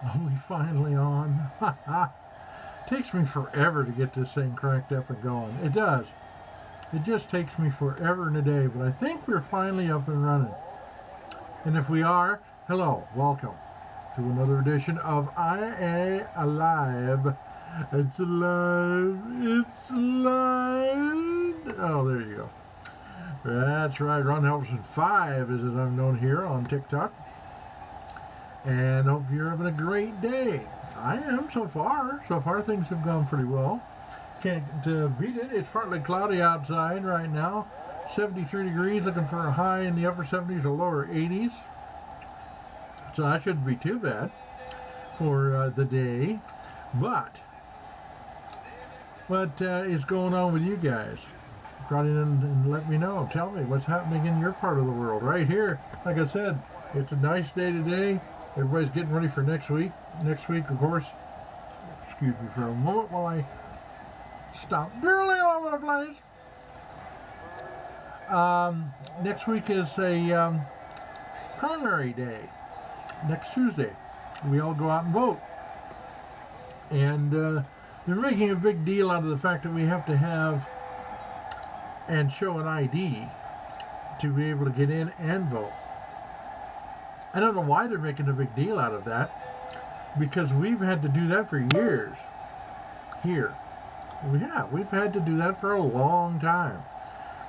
Are we finally on? Takes me forever to get this thing cranked up and going. It does. It just takes me forever and a day, but I think we're finally up and running. And if we are, hello, welcome to another edition of IA Alive. It's alive. It's alive. Oh, there you go. That's right. Ron Helverson 5 is as I'm known here on TikTok. And hope you're having a great day. I am so far. So far things have gone pretty well. Can't beat it. It's partly cloudy outside right now. 73 degrees, looking for a high in the upper 70s or lower 80s. So that shouldn't be too bad for the day. But what is going on with you guys? Write in and let me know. Tell me what's happening in your part of the world. Right here, like I said, it's a nice day today. Everybody's getting ready for next week. Next week, of course, excuse me for a moment while I stop barely all over the place. Next week is a primary day. Next Tuesday, we all go out and vote. And they're making a big deal out of the fact that we have to have and show an ID to be able to get in and vote. I don't know why they're making a big deal out of that, because we've had to do that for years here. We've had to do that for a long time.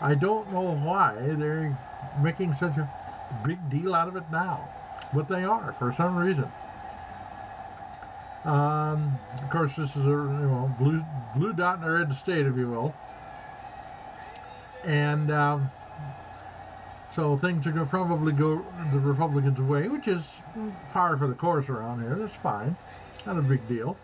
I don't know why they're making such a big deal out of it now, but they are for some reason. Of course, this is a blue dot in a red state, if you will, and so things are going to probably go the Republicans' way, which is par for the course around here. That's fine, not a big deal.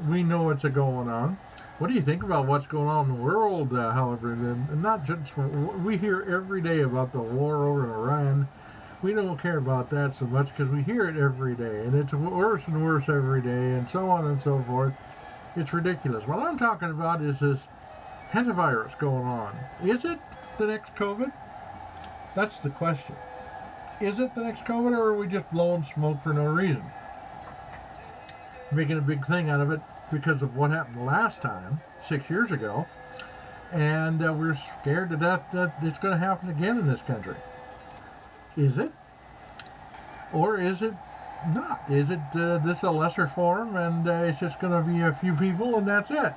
We know what's going on. What do you think about what's going on in the world, however, and not just, we hear every day about the war over in Iran. We don't care about that so much because we hear it every day, and it's worse and worse every day, and so on and so forth. It's ridiculous. What I'm talking about is this hantavirus going on. Is it the next COVID? That's the question. Is it the next COVID, or are we just blowing smoke for no reason? Making a big thing out of it because of what happened last time, 6 years ago, and we're scared to death that it's going to happen again in this country. Is it? Or is it not? Is it this a lesser form, and it's just going to be a few people and that's it?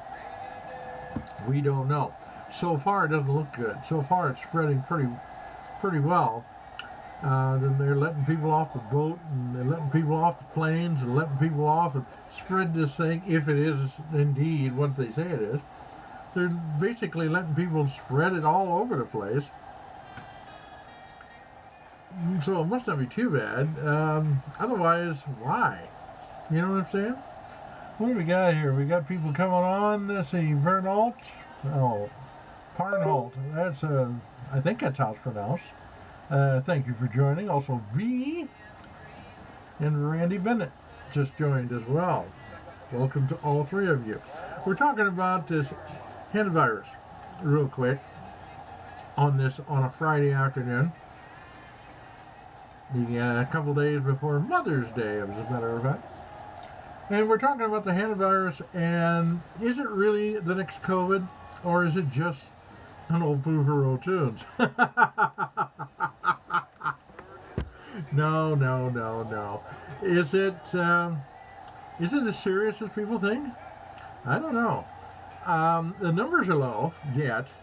We don't know. So far it doesn't look good. So far it's spreading pretty well. Then they're letting people off the boat, and they're letting people off the planes, and letting people off and spread this thing, if it is indeed what they say it is. They're basically letting people spread it all over the place. So it must not be too bad. Otherwise, why? You know what I'm saying? What do we got here? We got people coming on. Let's see, Vernalt. Oh, Parnholt. That's, I think that's how it's pronounced. Thank you for joining. Also, V and Randy Bennett just joined as well. Welcome to all three of you. We're talking about this hantavirus real quick on a Friday afternoon. A couple days before Mother's Day, as a matter of fact. And we're talking about the hantavirus, and is it really the next COVID, or is it just an old Foo for old tunes? No. Is it as serious as people think? I don't know. The numbers are low yet,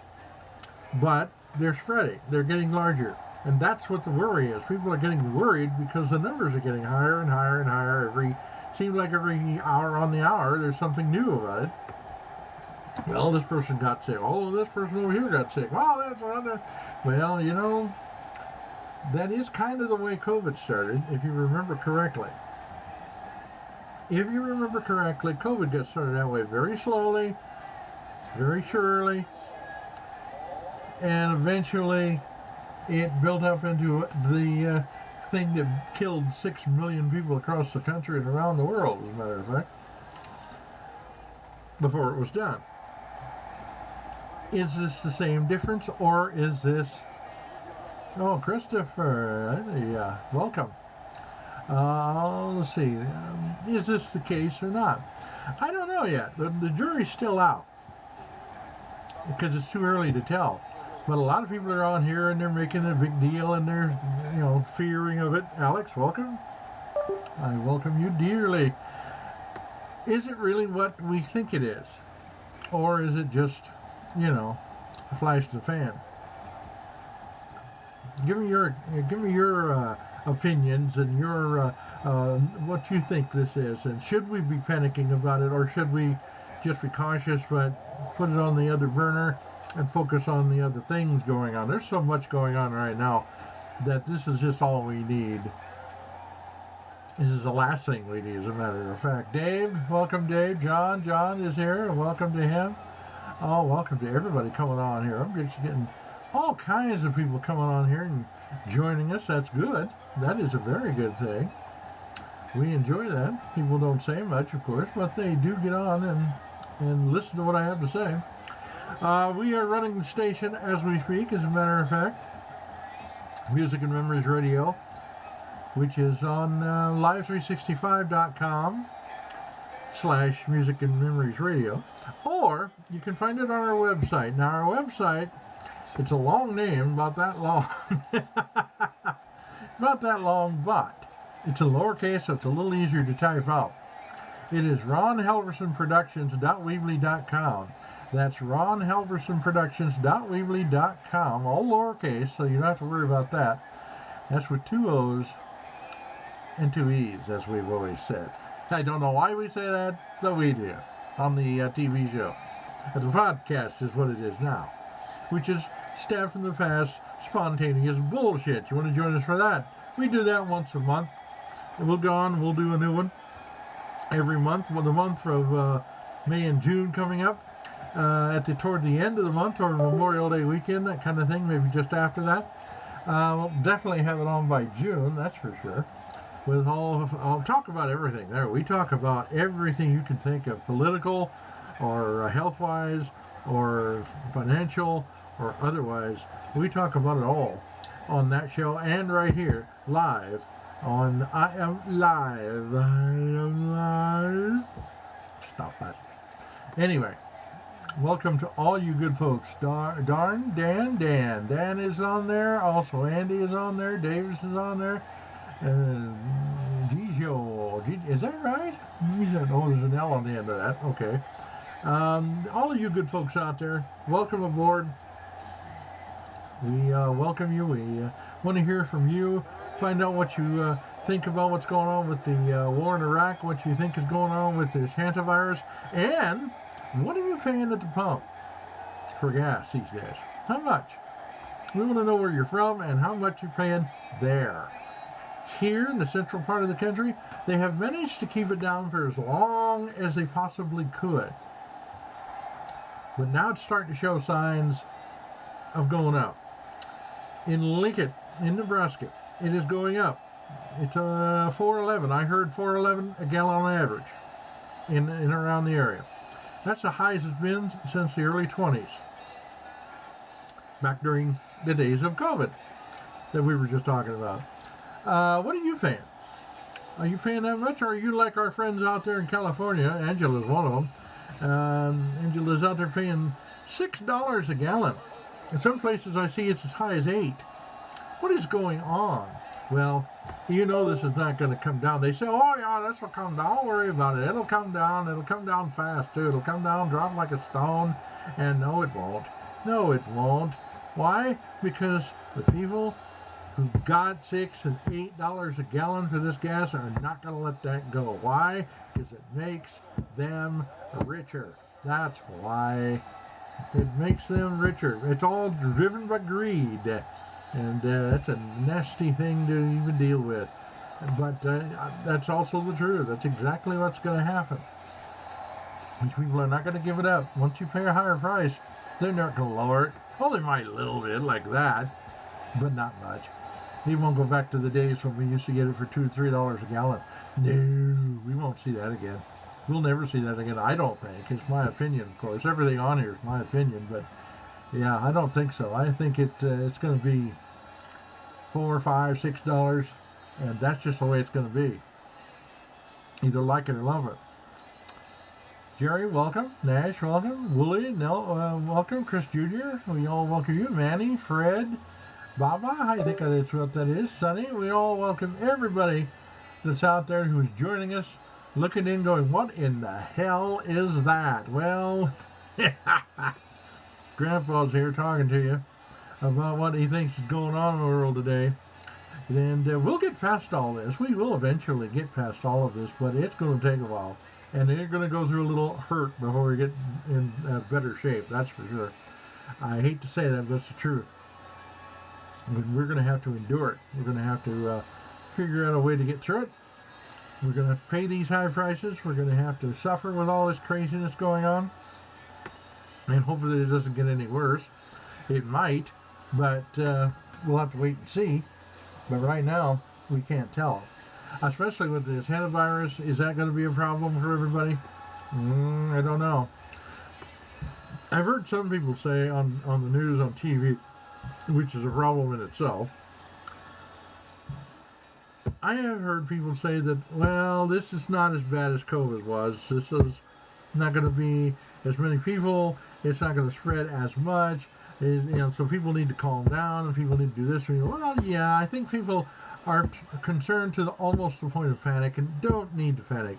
but they're spreading. They're getting larger. And that's what the worry is. People are getting worried because the numbers are getting higher and higher and higher. Seems like every hour on the hour there's something new about it. Well, this person got sick. Oh, this person over here got sick. Well, that's another. Well, that is kind of the way COVID started, if you remember correctly. COVID got started that way very slowly, very surely, and eventually it built up into the thing that killed 6 million people across the country and around the world, as a matter of fact, before it was done. Is this the same difference, or is this... Oh, Christopher, yeah, welcome. Let's see. Is this the case or not? I don't know yet. The jury's still out because it's too early to tell. But a lot of people are on here and they're making a big deal and they're, fearing of it. Alex, welcome. I welcome you dearly. Is it really what we think it is? Or is it just, a flash to the fan? Give me your opinions and your what you think this is, and should we be panicking about it, or should we just be cautious but put it on the other burner and focus on the other things going on? There's so much going on right now that this is just all we need. This is the last thing we need, as a matter of fact. Dave, welcome, Dave. John is here. Welcome to him. Oh, welcome to everybody coming on here. I'm just getting all kinds of people coming on here and joining us. That's good. That is a very good thing. We enjoy that. People don't say much, of course, but they do get on and listen to what I have to say. We are running the station as we speak, as a matter of fact. Music and Memories Radio, which is on live365.com/Music and Memories Radio. Or you can find it on our website. Now, our website, it's a long name, about that long. About that long, but it's a lowercase, so it's a little easier to type out. It is ronhelversonproductions.weebly.com. That's ronhelversonproductions.weebly.com, all lowercase, so you don't have to worry about that. That's with 2 O's and 2 E's, as we've always said. I don't know why we say that, but we do on the TV show. The podcast is what it is now, which is Staff from the Fast, Spontaneous Bullshit. You want to join us for that? We do that once a month. We'll go on, we'll do a new one every month. Well, the month of May and June coming up, toward the end of the month, or Memorial Day weekend, that kind of thing, maybe just after that. We'll definitely have it on by June, that's for sure. I'll talk about everything there. We talk about everything you can think of, political or health-wise or financial or otherwise. We talk about it all on that show and right here, live on I Am Live. Stop that. Anyway, welcome to all you good folks. Dan is on there. Also, Andy is on there. Davis is on there. Gijo, is that right? Oh, there's an L on the end of that. Okay. All of you good folks out there, welcome aboard. We welcome you. We want to hear from you. Find out what you think about what's going on with the war in Iraq, what you think is going on with this hantavirus, and what are you paying at the pump for gas these days? How much? We want to know where you're from and how much you're paying there. Here in the central part of the country, they have managed to keep it down for as long as they possibly could. But now it's starting to show signs of going up. In Lincoln, in Nebraska, it is going up. It's $4.11. I heard $4.11 a gallon on average in around the area. That's the highest it's been since the early 20s. Back during the days of COVID that we were just talking about. What are you paying? Are you paying that much, or are you like our friends out there in California? Angela's one of them. Angela's out there paying $6 a gallon. In some places I see it's as high as $8. What is going on? Well, you know this is not going to come down. They say, oh yeah, this will come down. Don't worry about it. It'll come down. It'll come down fast too. It'll come down, drop like a stone. And no, it won't. No, it won't. Why? Because the people who got $6 and $8 a gallon for this gas are not going to let that go. Why? Because it makes them richer. That's why. It makes them richer. It's all driven by greed. And that's a nasty thing to even deal with. But that's also the truth. That's exactly what's going to happen. These people are not going to give it up. Once you pay a higher price, they're not going to lower it. Well, they might a little bit like that, but not much. They won't go back to the days when we used to get it for $2 or $3 a gallon. No, we won't see that again. We'll never see that again, I don't think. It's my opinion, of course. Everything on here is my opinion, but yeah, I don't think so. I think it's going to be $4, $5, $6 And that's just the way it's going to be. Either like it or love it. Jerry, welcome. Nash, welcome. Wooly, welcome. Chris Jr., we all welcome you. Manny, Fred, Baba, I think that's what that is. Sonny, we all welcome everybody that's out there who's joining us, looking in, going, what in the hell is that? Well, Grandpa's here talking to you about what he thinks is going on in the world today. And we'll get past all this. We will eventually get past all of this, but it's going to take a while. And they're going to go through a little hurt before we get in better shape, that's for sure. I hate to say that, but it's the truth. But we're going to have to endure it. We're going to have to figure out a way to get through it. We're going to pay these high prices. We're going to have to suffer with all this craziness going on. And hopefully it doesn't get any worse. It might, but we'll have to wait and see. But right now, we can't tell. Especially with this hantavirus, is that going to be a problem for everybody? I don't know. I've heard some people say on the news, on TV, which is a problem in itself. I have heard people say that, well, this is not as bad as COVID was. This is not going to be as many people. It's not going to spread as much. So people need to calm down and people need to do this. Well, yeah, I think people are concerned to almost the point of panic and don't need to panic.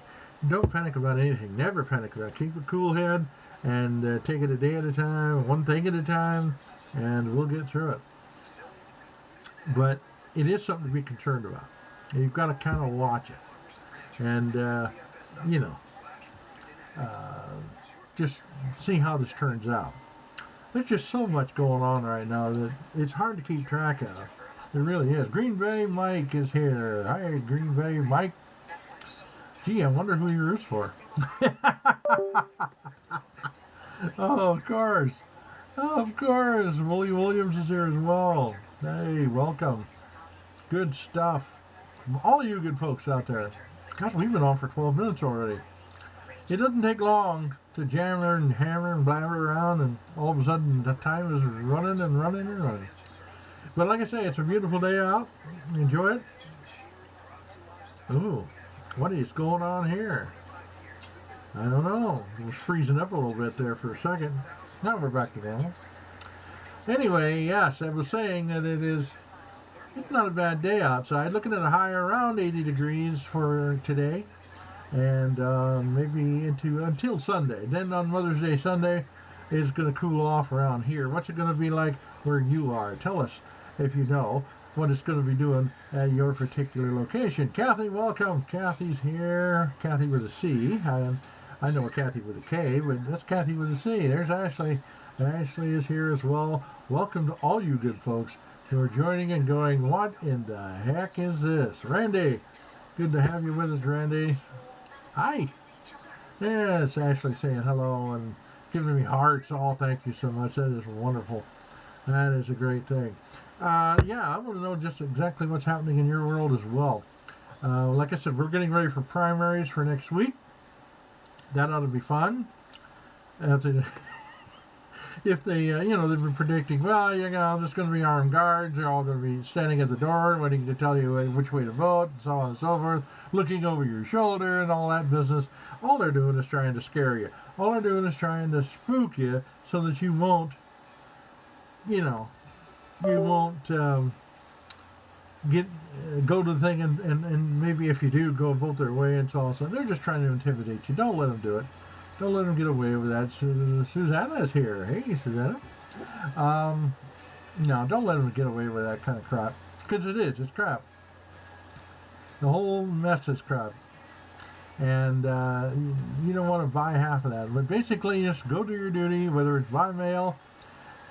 Don't panic about anything. Never panic about it. Keep a cool head and take it a day at a time, one thing at a time, and we'll get through it. But it is something to be concerned about. You've got to kind of watch it and, just see how this turns out. There's just so much going on right now that it's hard to keep track of. It really is. Green Bay Mike is here. Hi, Green Bay Mike. Gee, I wonder who he roots for. Oh, of course. Of course. Willie Williams is here as well. Hey, welcome. Good stuff. All of you good folks out there. Gosh, we've been on for 12 minutes already. It doesn't take long to jammer and hammer and blabber around, and all of a sudden the time is running and running and running. But like I say, it's a beautiful day out. Enjoy it. Ooh, what is going on here? I don't know. It was freezing up a little bit there for a second. Now we're back to normal. Anyway, yes, I was saying that it's not a bad day outside. Looking at a high around 80 degrees for today. And maybe until Sunday. Then on Mother's Day Sunday, it's going to cool off around here. What's it going to be like where you are? Tell us if you know what it's going to be doing at your particular location. Kathy, welcome. Kathy's here. Kathy with a C. I know a Kathy with a K, but that's Kathy with a C. There's Ashley. Ashley is here as well. Welcome to all you good folks who are joining and going, what in the heck is this? Randy, good to have you with us, Randy. Hi. Yeah, it's Ashley saying hello and giving me hearts. Oh, thank you so much. That is wonderful. That is a great thing. Yeah, I want to know just exactly what's happening in your world as well. Like I said, we're getting ready for primaries for next week. That ought to be fun. If they they've been predicting, well, there's going to be armed guards. They're all going to be standing at the door waiting to tell you which way to vote, and so on and so forth, looking over your shoulder and all that business. All they're doing is trying to scare you. All they're doing is trying to spook you so that you won't, go to the thing and maybe if you do, go vote their way and so on. So they're just trying to intimidate you. Don't let them do it. Don't let them get away with that. Susanna is here. Hey, Susanna. No, don't let them get away with that kind of crap. Because it's crap. The whole mess is crap. And you don't want to buy half of that. But basically, just go do your duty, whether it's by mail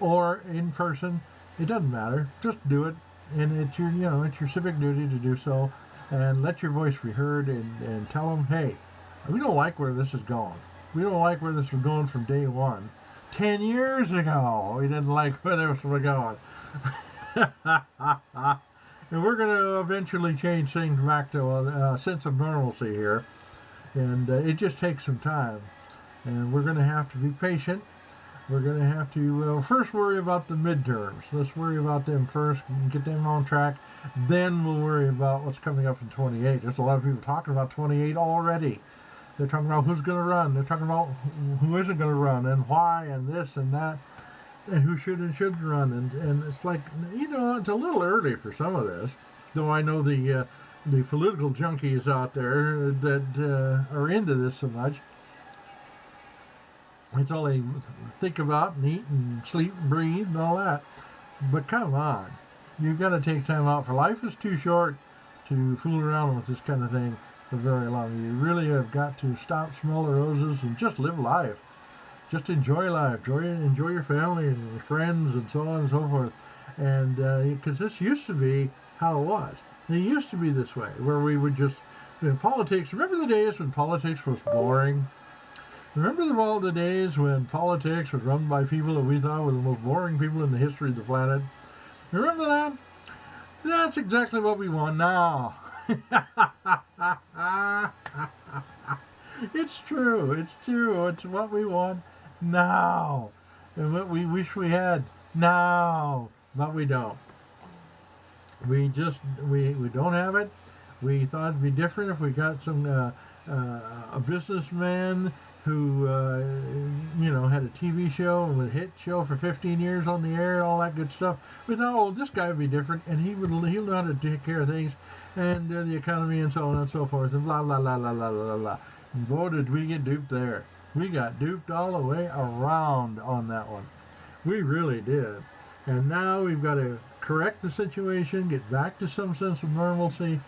or in person. It doesn't matter. Just do it. And it's your civic duty to do so. And let your voice be heard and tell them, hey, we don't like where this is going. We don't like where this was going from day one. 10 years ago, we didn't like where this was going. And we're going to eventually change things back to a sense of normalcy here. And it just takes some time. And we're going to have to be patient. We're going to have to first worry about the midterms. Let's worry about them first and get them on track. Then we'll worry about what's coming up in 28. There's a lot of people talking about 28 already. They're talking about who's going to run. They're talking about who isn't going to run and why and this and that and who should and shouldn't run. And it's like, it's a little early for some of this. Though I know the political junkies out there that are into this so much. It's all they think about and eat and sleep and breathe and all that. But come on. You've got to take time out, for life is too short to fool around with this kind of thing for very long. You really have got to stop, smell the roses, and just live life. Just enjoy life. Enjoy your family and your friends and so on and so forth. And because this used to be how it was. It used to be this way, where we would just, in politics, remember the days when politics was boring? Remember all the days when politics was run by people that we thought were the most boring people in the history of the planet? Remember that? That's exactly what we want now. It's true. It's true. It's what we want now. And what we wish we had now. But we don't. We don't have it. We thought it'd be different if we got some a businessman who had a TV show and a hit show for 15 years on the air and all that good stuff. We thought, oh, this guy would be different, and he'll know how to take care of things and the economy and so on and so forth and blah blah blah blah blah blah blah. And boy, did we get duped there. We got duped all the way around on that one. We really did. And now we've got to correct the situation, get back to some sense of normalcy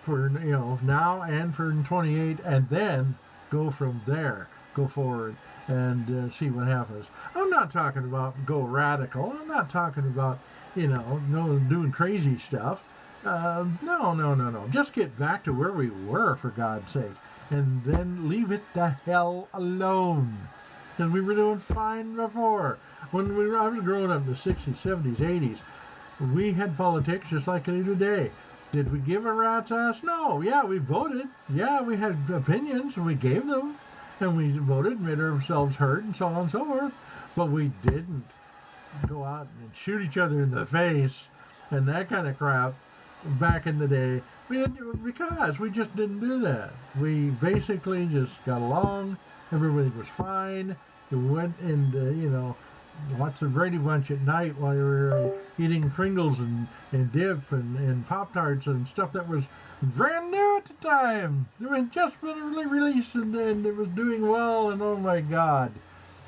for now and for 28, and then go from there. Go forward and see what happens. I'm not talking about go radical. I'm not talking about, doing crazy stuff. No. Just get back to where we were, for God's sake. And then leave it the hell alone. Because we were doing fine before. When I was growing up in the 60s, 70s, 80s, we had politics just like they do today. Did we give a rat's ass? No. Yeah, we voted. Yeah, we had opinions, and we gave them. And we voted, made ourselves heard, and so on and so forth. But we didn't go out and shoot each other in the face and that kind of crap back in the day. Because we just didn't do that. We basically just got along. Everybody was fine. We went and, watched the Brady Bunch at night while you were eating Pringles and dip and Pop-Tarts and stuff that was brand new at the time. It had just been released and it was doing well, and oh my God.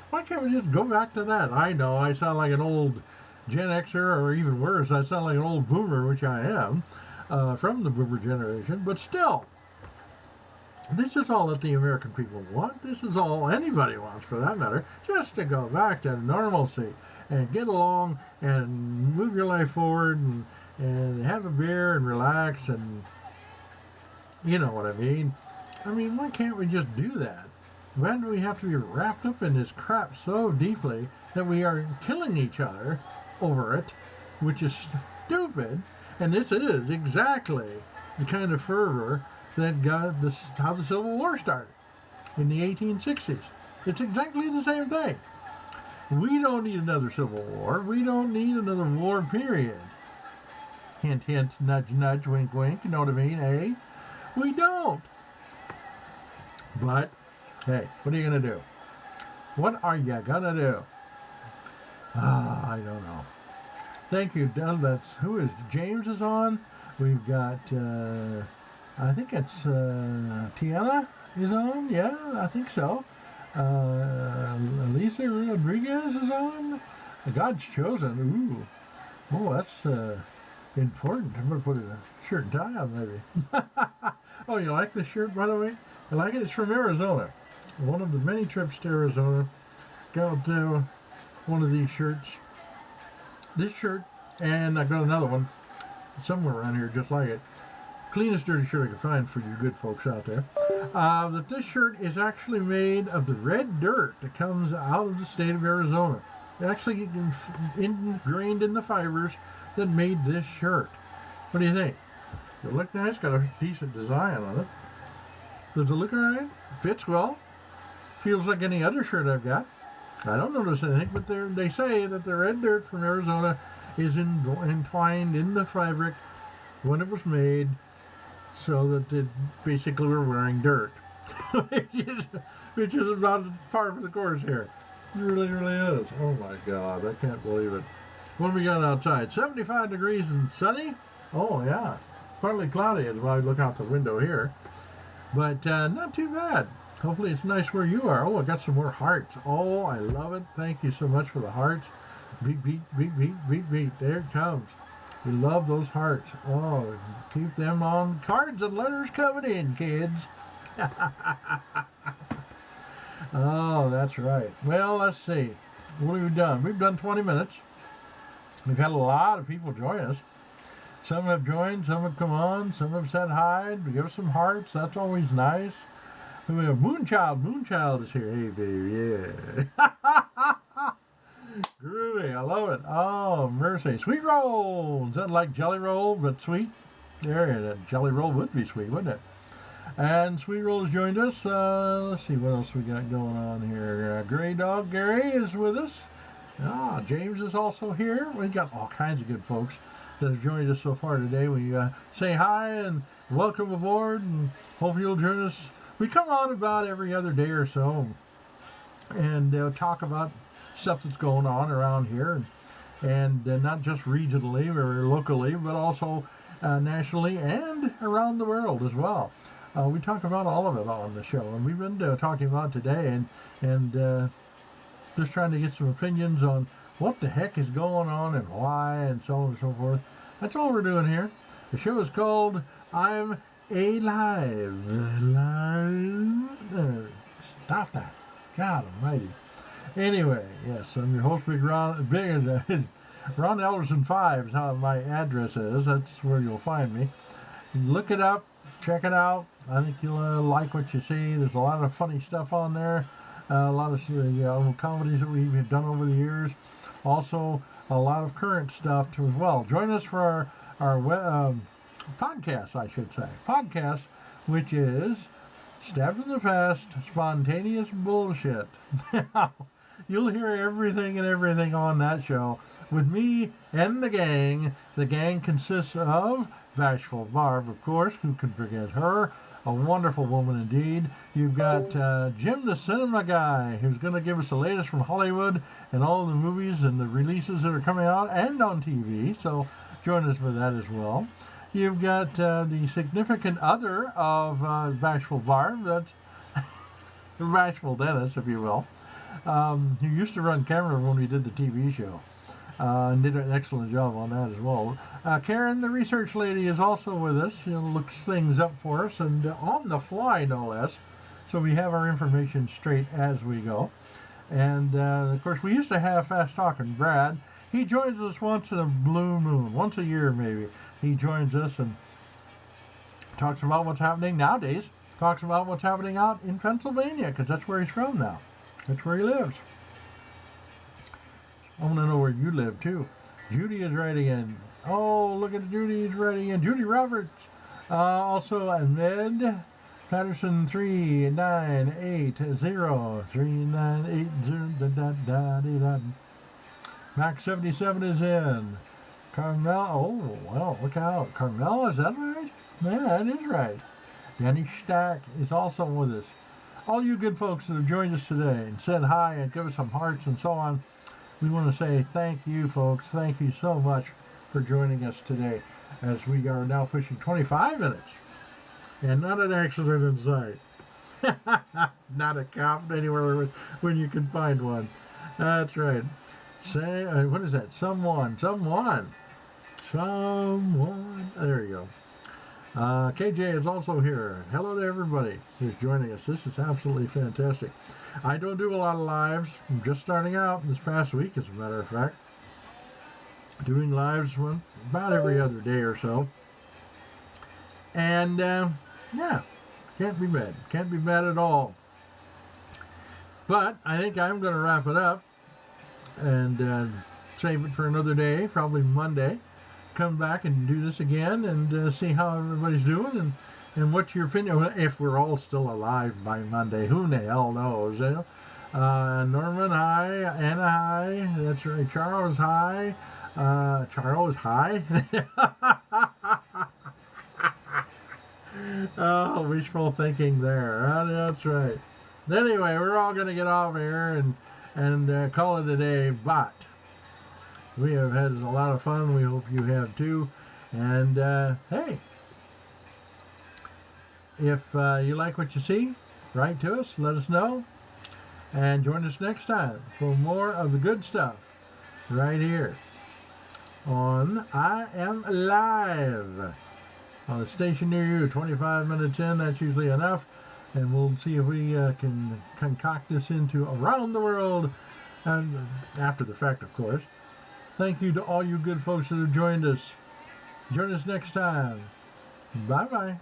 Why can't we just go back to that? I know I sound like an old Gen Xer, or even worse, I sound like an old boomer, which I am, from the boomer generation, but still. This is all that the American people want. This is all anybody wants, for that matter, just to go back to normalcy and get along and move your life forward and have a beer and relax and you know what I mean. I mean, why can't we just do that? Why do we have to be wrapped up in this crap so deeply that we are killing each other over it, which is stupid, and this is exactly the kind of fervor that got this, how the Civil War started in the 1860s. It's exactly the same thing. We don't need another Civil War. We don't need another war, period. Hint, hint, nudge, nudge, wink, wink, you know what I mean, eh? We don't. But, hey, what are you going to do? What are you going to do? I don't know. Thank you, Doug. That's, who is, James is on. We've got, I think it's Tiana is on. Yeah, I think so. Elisa Rodriguez is on. God's Chosen. Ooh. Oh, that's important. I'm going to put a shirt and tie on, maybe. Oh, you like this shirt, by the way? I like it. It's from Arizona. One of the many trips to Arizona. Got one of these shirts. This shirt, and I've got another one somewhere around here just like it. Cleanest dirty shirt I could find for you good folks out there. That this shirt is actually made of the red dirt that comes out of the state of Arizona. Actually ingrained in the fibers that made this shirt. What do you think? It look nice, got a decent design on it. Does it look alright? Fits well. Feels like any other shirt I've got. I don't notice anything, but they say that the red dirt from Arizona is entwined in the fabric when it was made, so that it basically we're wearing dirt, which is about par for the course here. It really, really is. Oh my God, I can't believe it. What have we got outside? 75 degrees and sunny. Oh yeah, partly cloudy as I look out the window here, but not too bad. Hopefully it's nice where you are. Oh, I got some more hearts. Oh, I love it. Thank you so much for the hearts. Beat, beat, beat, beat, beat, beat. There it comes. We love those hearts. Oh, keep them on cards and letters coming in, kids. Oh, that's right. Well, let's see. What have we done? We've done 20 minutes. We've had a lot of people join us. Some have joined, some have come on, some have said hi. We give us some hearts. That's always nice. We have Moonchild. Moonchild is here. Hey, baby, yeah. Groovy. I love it. Oh, mercy. Sweet roll. Is that like jelly roll, but sweet? There, that jelly roll would be sweet, wouldn't it? And Sweet Roll has joined us. Let's see what else we got going on here. Gray Dog Gary is with us. James is also here. We've got all kinds of good folks that have joined us so far today. We say hi and welcome aboard, and hope you'll join us. We come on about every other day or so and talk about stuff that's going on around here, and not just regionally or locally, but also nationally and around the world as well. We talk about all of it on the show, and we've been talking about today and just trying to get some opinions on what the heck is going on and why and so on and so forth. That's all we're doing here. The show is called I'm Alive. Stop that. God almighty. Anyway, yes, I'm your host, Ron Elderson 5 is how my address is. That's where you'll find me. Look it up. Check it out. I think you'll like what you see. There's a lot of funny stuff on there. A lot of comedies that we've done over the years. Also, a lot of current stuff too as well. Join us for our podcast, I should say. Podcast, which is Stabbed in the Fast, Spontaneous Bullshit. You'll hear everything on that show with me and the gang. The gang consists of Bashful Barb, of course. Who can forget her? A wonderful woman indeed. You've got Jim the Cinema Guy, who's going to give us the latest from Hollywood and all the movies and the releases that are coming out and on TV. So join us for that as well. You've got the significant other of Bashful Barb. That's Bashful Dennis, if you will. He used to run camera when we did the TV show, and did an excellent job on that as well. Karen, the research lady, is also with us. She looks things up for us, and on the fly, no less. So we have our information straight as we go. And, of course, we used to have Fast Talking Brad. He joins us once in a blue moon, once a year maybe. He joins us and talks about what's happening nowadays, talks about what's happening out in Pennsylvania, because that's where he's from now. That's where he lives. I want to know where you live, too. Judy is writing in. Oh, look at Judy's writing in. Judy Roberts. Also, Ahmed Patterson 3980. Max 77 is in. Carmel. Oh, well, look out. Carmel, is that right? Yeah, that is right. Danny Stack is also with us. All you good folks that have joined us today and said hi and give us some hearts and so on, we want to say thank you, folks. Thank you so much for joining us today as we are now pushing 25 minutes. And not an accident in sight. Not a cop anywhere when you can find one. That's right. Say, what is that? Someone. There you go. KJ is also here. Hello to everybody who's joining us. This is absolutely fantastic. I don't do a lot of lives. I'm just starting out this past week, as a matter of fact. Doing lives about every other day or so. And, yeah, can't be bad. Can't be bad at all. But I think I'm going to wrap it up and save it for another day, probably Monday. Come back and do this again and see how everybody's doing and what's your opinion. If we're all still alive by Monday, who the hell knows? Norman, hi. Anna, hi. That's right. Charles, hi. Charles, hi. Oh, wishful thinking there. That's right. Anyway, we're all going to get off here and call it a day. But we have had a lot of fun. We hope you have too. And hey, if you like what you see, write to us. Let us know. And join us next time for more of the good stuff right here on I Am Live on a station near you. 25 minutes in, that's usually enough. And we'll see if we can concoct this into around the world, and after the fact, of course. Thank you to all you good folks that have joined us. Join us next time. Bye-bye.